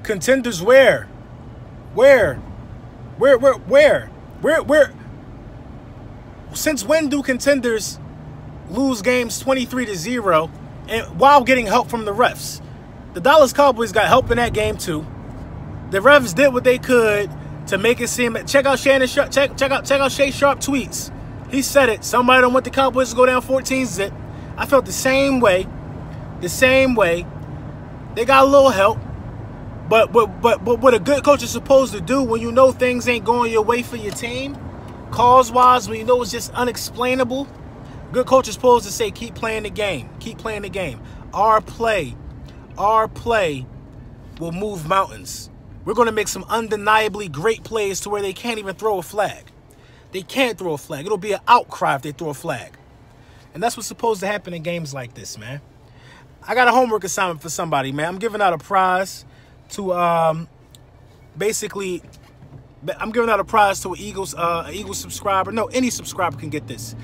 Contenders where? Where? Where? Since when do contenders lose games 23-0 and while getting help from the refs? The Dallas Cowboys got help in that game too. The refs did what they could to make it seem. Check out Shannon Sharp. Check out Shay Sharp tweets. He said it. Somebody don't want the Cowboys to go down 14-0. I felt the same way. The same way. They got a little help. But what a good coach is supposed to do when you know things ain't going your way for your team, cause-wise, when you know it's just unexplainable, good coach is supposed to say, keep playing the game. Keep playing the game. Our play will move mountains. We're going to make some undeniably great plays to where they can't even throw a flag. They can't throw a flag. It'll be an outcry if they throw a flag. And that's what's supposed to happen in games like this, man. I got a homework assignment for somebody, man. I'm giving out a prize to basically, I'm giving out a prize to an Eagles subscriber. No, any subscriber can get this.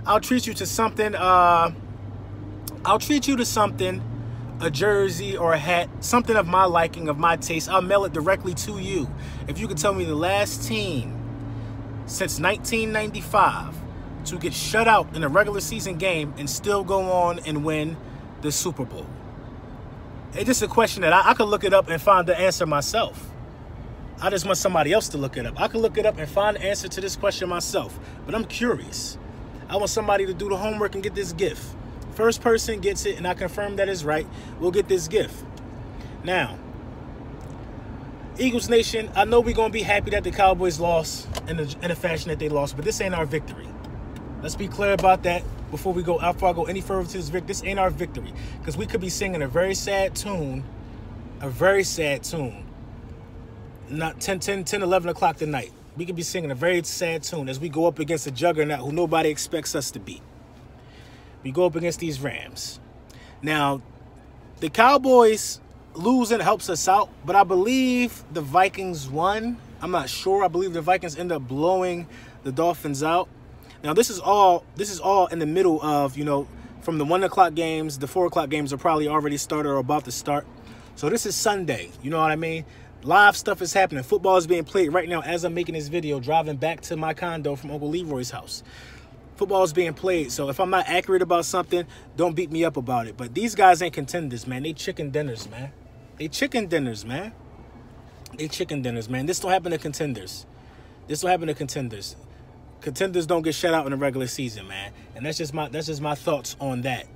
I'll treat you to something. A jersey or a hat, something of my liking, of my taste. I'll mail it directly to you. If you could tell me the last team since 1995 to get shut out in a regular season game and still go on and win the Super Bowl. It's just a question that I could look it up and find the answer myself. I just want somebody else to look it up. I could look it up and find the answer to this question myself, but I'm curious. I want somebody to do the homework and get this gift. First person gets it, and I confirm that is right, we'll get this gift. Now, Eagles Nation, I know we're going to be happy that the Cowboys lost in the fashion that they lost, but this ain't our victory. Let's be clear about that before I go any further to this victory. This ain't our victory, because we could be singing a very sad tune, not 10, 11 o'clock tonight. We could be singing a very sad tune as we go up against a juggernaut who nobody expects us to beat. We go up against these Rams. Now, the Cowboys losing helps us out, but I believe the Vikings won. I'm not sure. I believe the Vikings end up blowing the Dolphins out. Now, this is all in the middle of, from the 1 o'clock games, the 4 o'clock games are probably already started or about to start. So this is Sunday. You know what I mean? Live stuff is happening. Football is being played right now as I'm making this video, driving back to my condo from Uncle Leroy's house. Football is being played, so if I'm not accurate about something, don't beat me up about it. But these guys ain't contenders, man. They chicken dinners, man. They chicken dinners, man. They chicken dinners, man. This don't happen to contenders. This don't happen to contenders. Contenders don't get shut out in the regular season, man. And that's just my thoughts on that.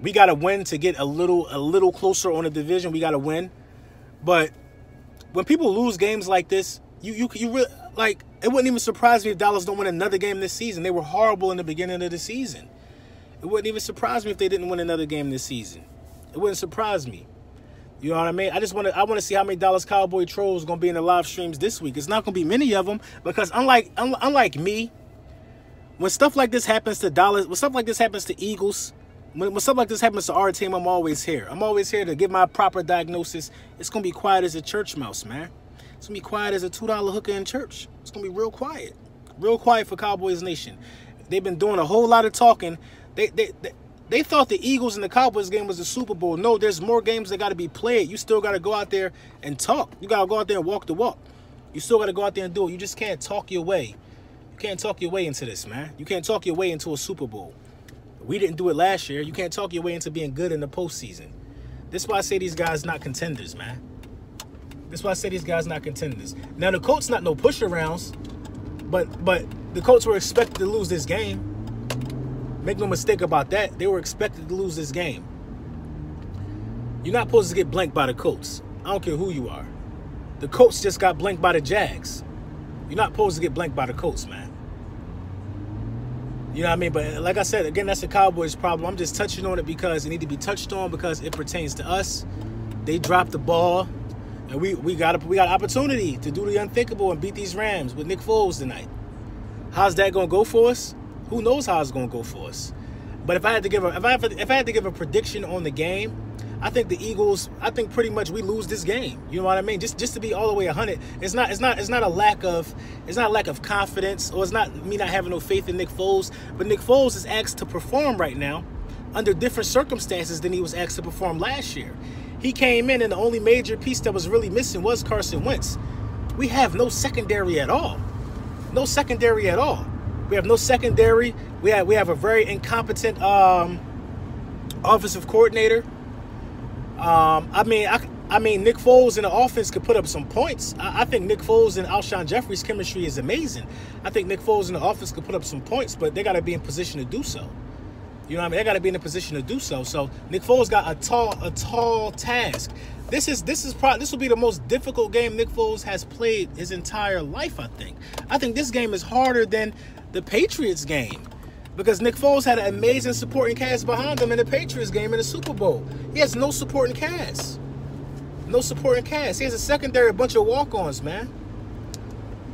We got to win to get a little closer on the division. We got to win. But when people lose games like this, you really, like, it wouldn't even surprise me if Dallas don't win another game this season. They were horrible in the beginning of the season. It wouldn't even surprise me if they didn't win another game this season. It wouldn't surprise me. You know what I mean? I want to see how many Dallas Cowboy trolls going to be in the live streams this week. It's not going to be many of them, because unlike me, when stuff like this happens to Dallas, when stuff like this happens to Eagles, when stuff like this happens to our team, I'm always here. I'm always here to give my proper diagnosis. It's going to be quiet as a church mouse, man. It's going to be quiet as a $2 hooker in church. It's going to be real quiet. Real quiet for Cowboys Nation. They've been doing a whole lot of talking. They thought the Eagles and the Cowboys game was the Super Bowl. No, there's more games that got to be played. You still got to go out there and talk. You got to go out there and walk the walk. You still got to go out there and do it. You just can't talk your way. You can't talk your way into this, man. You can't talk your way into a Super Bowl. We didn't do it last year. You can't talk your way into being good in the postseason. This is why I say these guys not contenders, man. That's why I say these guys not contenders. Now, the Colts not no push-arounds, but the Colts were expected to lose this game. Make no mistake about that. They were expected to lose this game. You're not supposed to get blanked by the Colts. I don't care who you are. The Colts just got blanked by the Jags. You're not supposed to get blanked by the Colts, man. You know what I mean? But like I said, again, that's the Cowboys' problem. I'm just touching on it because it need to be touched on, because it pertains to us. They dropped the ball. And we got an opportunity to do the unthinkable and beat these Rams with Nick Foles tonight. How's that gonna go for us? Who knows how it's gonna go for us? But if I had to give a prediction on the game, I think the Eagles. I think pretty much we lose this game. You know what I mean? Just to be all the way 100. It's not a lack of confidence, or it's not me not having no faith in Nick Foles. But Nick Foles is asked to perform right now under different circumstances than he was asked to perform last year. He came in, and the only major piece that was really missing was Carson Wentz. We have no secondary at all. No secondary at all. We have no secondary. We have a very incompetent offensive coordinator. I mean, Nick Foles in the offense could put up some points. I think Nick Foles and Alshon Jeffrey's chemistry is amazing. I think Nick Foles in the offense could put up some points, but they got to be in position to do so. You know what I mean? They got to be in a position to do so. So Nick Foles got a tall task. This will be the most difficult game Nick Foles has played his entire life, I think. I think this game is harder than the Patriots game because Nick Foles had an amazing supporting cast behind him in the Patriots game in the Super Bowl. He has no supporting cast. No supporting cast. He has a secondary, a bunch of walk-ons, man.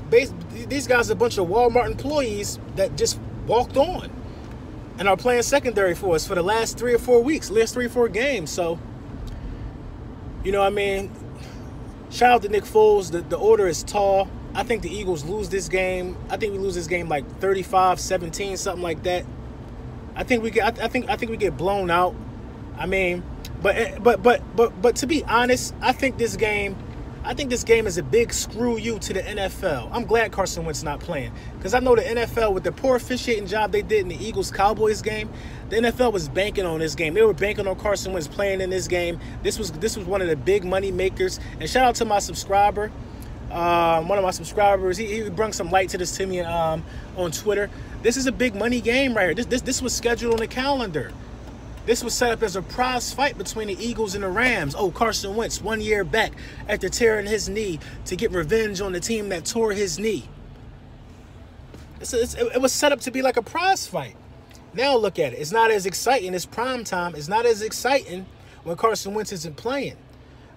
These guys are a bunch of Walmart employees that just walked on and are playing secondary for us for the last 3 or 4 weeks, last 3 or 4 games. So, you know what I mean? Shout out to Nick Foles. The order is tall. I think the Eagles lose this game. I think we lose this game like 35-17, something like that. I think we get blown out. I mean, but to be honest, I think this game is a big screw you to the NFL. I'm glad Carson Wentz not playing because I know the NFL, with the poor officiating job they did in the Eagles-Cowboys game, the NFL was banking on this game. They were banking on Carson Wentz playing in this game. This was one of the big money makers. And shout out to my subscriber, one of my subscribers. He brought some light to this to me on Twitter. This is a big money game right here. This was scheduled on the calendar. This was set up as a prize fight between the Eagles and the Rams. Oh, Carson Wentz 1 year back after tearing his knee to get revenge on the team that tore his knee. It was set up to be like a prize fight. Now look at it. It's not as exciting as prime time. It's not as exciting when Carson Wentz isn't playing.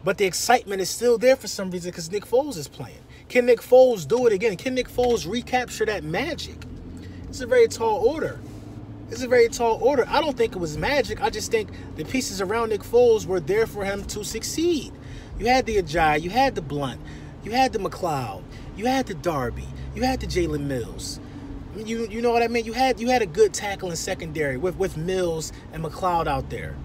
But the excitement is still there for some reason because Nick Foles is playing. Can Nick Foles do it again? Can Nick Foles recapture that magic? It's a very tall order. It's a very tall order. I don't think it was magic. I just think the pieces around Nick Foles were there for him to succeed. You had the Ajayi, you had the Blunt, you had the McLeod, you had the Darby, you had the Jalen Mills. You know what I mean? You had a good tackling secondary with Mills and McLeod out there.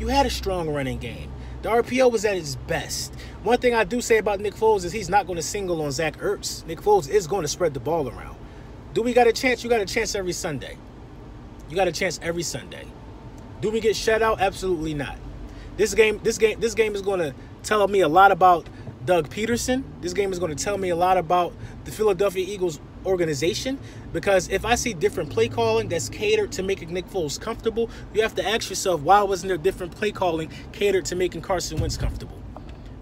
You had a strong running game. The RPO was at its best. One thing I do say about Nick Foles is he's not going to single on Zach Ertz. Nick Foles is going to spread the ball around. Do we got a chance? You got a chance every Sunday. You got a chance every Sunday. Do we get shut out? Absolutely not. This game is going to tell me a lot about Doug Peterson. This game is going to tell me a lot about the Philadelphia Eagles organization, because if I see different play calling that's catered to making Nick Foles comfortable, you have to ask yourself, why wasn't there different play calling catered to making Carson Wentz comfortable?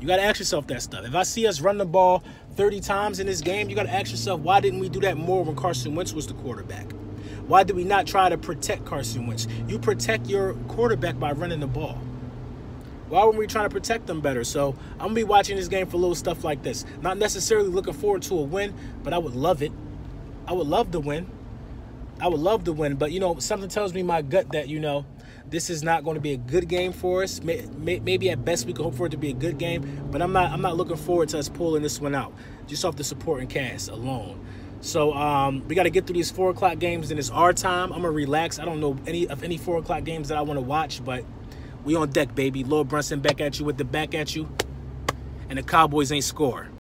You got to ask yourself that stuff. If I see us run the ball 30 times in this game, you got to ask yourself, why didn't we do that more when Carson Wentz was the quarterback? Why did we not try to protect Carson Wentz? You protect your quarterback by running the ball. Why weren't we trying to protect them better? So I'm going to be watching this game for little stuff like this. Not necessarily looking forward to a win, but I would love it. I would love to win. I would love to win. But, you know, something tells me my gut that, you know, this is not going to be a good game for us. Maybe at best we can hope for it to be a good game. But I'm not looking forward to us pulling this one out just off the supporting cast alone. So we got to get through these 4 o'clock games, and it's our time. I'm going to relax. I don't know any 4 o'clock games that I want to watch, but we on deck, baby. Lord Brunson back at you with the back at you, and the Cowboys ain't score.